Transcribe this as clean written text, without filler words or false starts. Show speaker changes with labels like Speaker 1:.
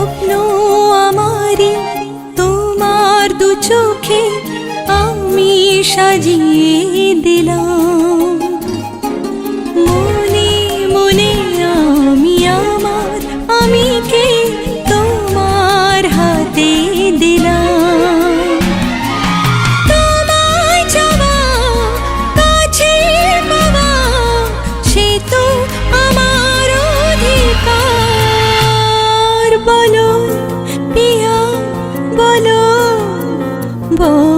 Speaker 1: স্বপ্ন আমারি তোমার দু চোখে আমি সাজিয়ে দিলাম। মনে মনে আমি আমার আমিকে তোমার হাতে দিলাম। তোমায় চাওয়া, কাছে পাওয়া, সে তো আমার অধিকার। বলো পিয়া বলো, বলো।